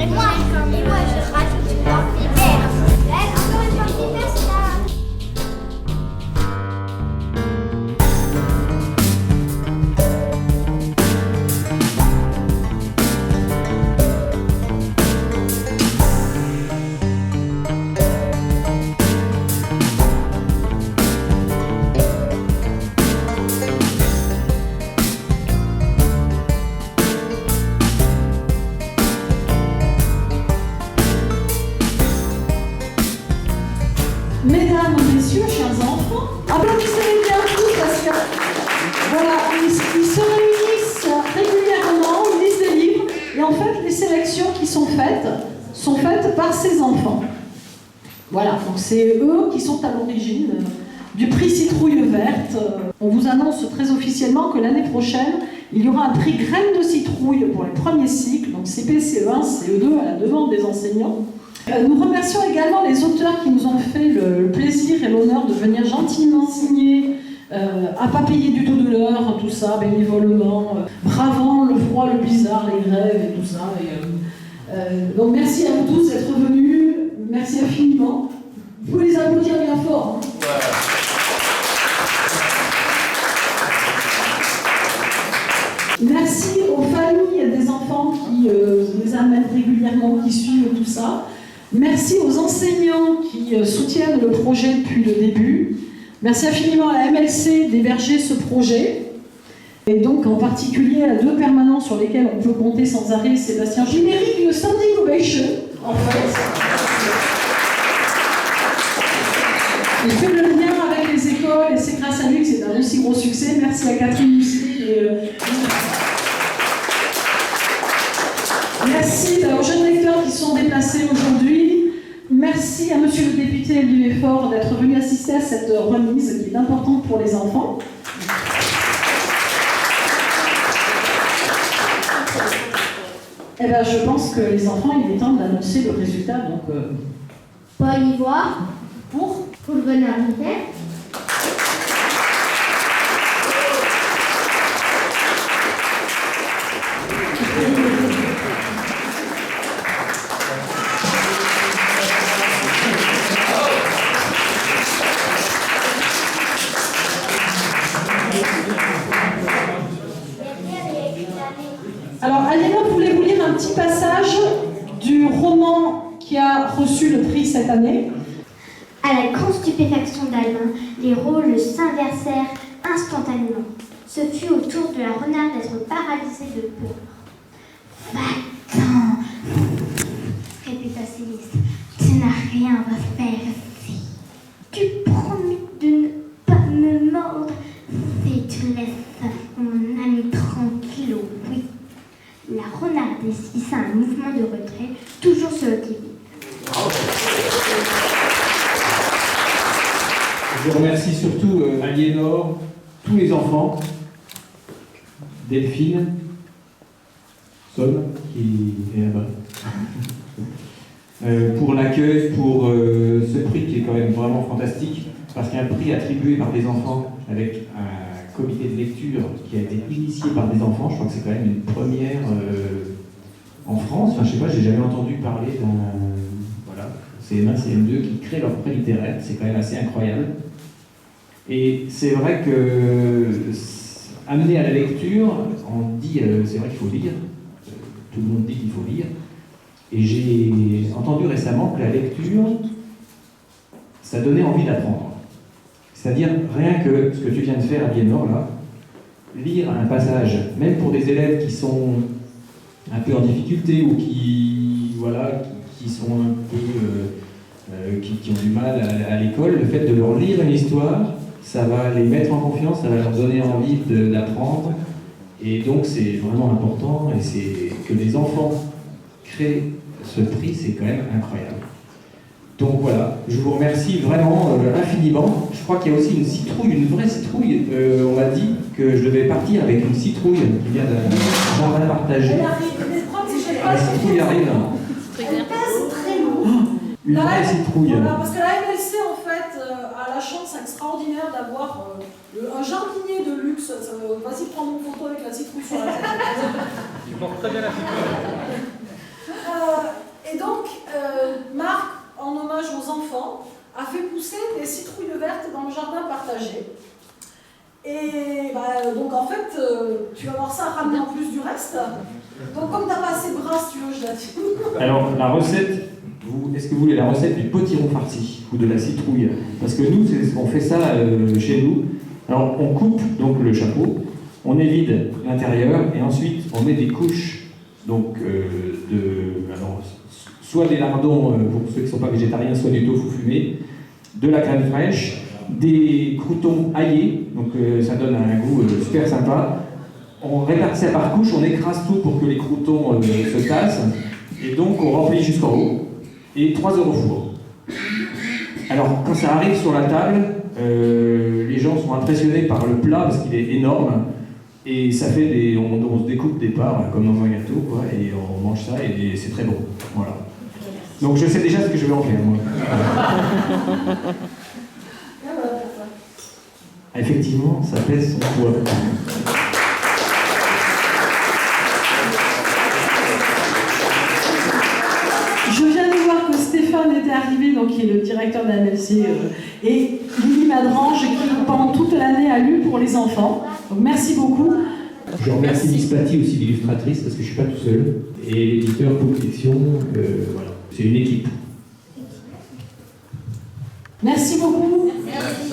moi, je rajoute une partie verte. Encore une partie verte, là. Mesdames, messieurs, chers enfants, applaudissez-les bien tous parce que voilà, ils se réunissent régulièrement, ils lisent des livres et en fait les sélections qui sont faites par ces enfants. Voilà, donc c'est eux qui sont à l'origine du prix Citrouille Verte. On vous annonce très officiellement que l'année prochaine, il y aura un prix Graines de Citrouille pour les premiers cycles, donc CP, CE1, CE2 à la demande des enseignants. Nous remercions également les auteurs qui nous ont fait le plaisir et l'honneur de venir gentiment signer, à pas payer du tout de l'heure, tout ça, bénévolement, bravant le froid, le blizzard, les grèves et tout ça. Donc merci à vous tous d'être venus, merci infiniment. Vous pouvez les applaudir bien fort. Hein. Merci aux familles des enfants qui les amènent régulièrement, qui suivent tout ça. Merci aux enseignants qui soutiennent le projet depuis le début. Merci infiniment à la MLC d'héberger ce projet. Et donc en particulier à deux permanents sur lesquels on peut compter sans arrêt, Sébastien Générique, le Standing Ovation, en fait. Il fait le lien avec les écoles et c'est grâce à lui que c'est un aussi gros succès. Merci à Catherine Musset. Merci aux jeunes lecteurs qui sont déplacés aujourd'hui. Merci à monsieur le député Olivier Faure d'être venu assister à cette remise qui est importante pour les enfants. Eh bien, je pense que les enfants, il est temps d'annoncer le résultat. Donc, Paul Ivoire. pour Le bonheur militaire. Alors, Aliénor voulait vous lire un petit passage du roman qui a reçu le prix cette année. À la grande stupéfaction d'Alain, les rôles s'inversèrent instantanément. Ce fut au tour de la renarde d'être paralysée de peur. Va-t'en, répéta Céleste. Tu n'as rien à faire ici. Tu promets de ne pas me mordre et tu laisses mon ami tranquille, oui. La renarde esquissa un mouvement de retrait, toujours sur le qui-vive. Je remercie surtout Aliénor, tous les enfants, Delphine, Somme, qui est là-bas, pour l'accueil, pour ce prix qui est quand même vraiment fantastique, parce qu'il y a un prix attribué par des enfants avec un comité de lecture qui a été initié par des enfants. Je crois que c'est quand même une première en France. Enfin, je sais pas, j'ai jamais entendu parler d'un... Voilà, CM1, CM2 qui créent leur prix littéraire. C'est quand même assez incroyable. Et c'est vrai que amener à la lecture, on dit, c'est vrai qu'il faut lire, tout le monde dit qu'il faut lire, et j'ai entendu récemment que la lecture, ça donnait envie d'apprendre. C'est-à-dire, rien que ce que tu viens de faire, Aliénor, là, lire un passage, même pour des élèves qui sont un peu en difficulté ou qui, voilà, qui sont un peu, qui ont du mal à l'école, le fait de leur lire une histoire, ça va les mettre en confiance, ça va leur donner envie d'apprendre. Et donc c'est vraiment important, et c'est que les enfants créent ce prix, c'est quand même incroyable. Donc voilà, je vous remercie vraiment infiniment. Je crois qu'il y a aussi une citrouille, une vraie citrouille. On m'a dit que je devais partir avec une citrouille qui vient d'un jardin partagé. Elle arrive, La citrouille arrive. Elle passe très loin. Une vraie citrouille. Voilà, parce que la MLC, en fait, a la chance extraordinaire d'avoir un jardinier de luxe. Vas-y, prends une photo avec la citrouille sur la tête. Il porte très bien la citrouille. jardin partagé. Et donc en fait, tu vas voir ça ramener en plus du reste. Donc comme tu n'as pas assez de bras, si tu veux, je la tiens. Alors, la recette, est-ce que vous voulez la recette du potiron farci ou de la citrouille? Parce que nous, on fait ça chez nous. Alors, on coupe donc le chapeau, on évide l'intérieur et ensuite on met des couches donc, soit des lardons pour ceux qui ne sont pas végétariens, soit du tofu fumé, de la crème fraîche, des croûtons aillés, donc ça donne un goût super sympa. On répare ça par couche, on écrase tout pour que les croûtons se tassent, et donc on remplit jusqu'en haut, et 3 € four. Alors quand ça arrive sur la table, les gens sont impressionnés par le plat parce qu'il est énorme, et ça fait on se découpe des parts comme dans un gâteau, quoi, et on mange ça, et c'est très bon. Voilà. Donc je sais déjà ce que je vais en faire, moi. Effectivement, ça pèse son poids. Je viens de voir que Stéphane était arrivé, donc qui est le directeur de la MLC, et Lily Madrange, qui pendant toute l'année a lu pour les enfants. Donc merci beaucoup. Je remercie Miss Patty aussi, l'illustratrice, parce que je ne suis pas tout seul. Et l'éditeur Pôle Fiction, voilà. C'est une équipe. Merci beaucoup. Merci.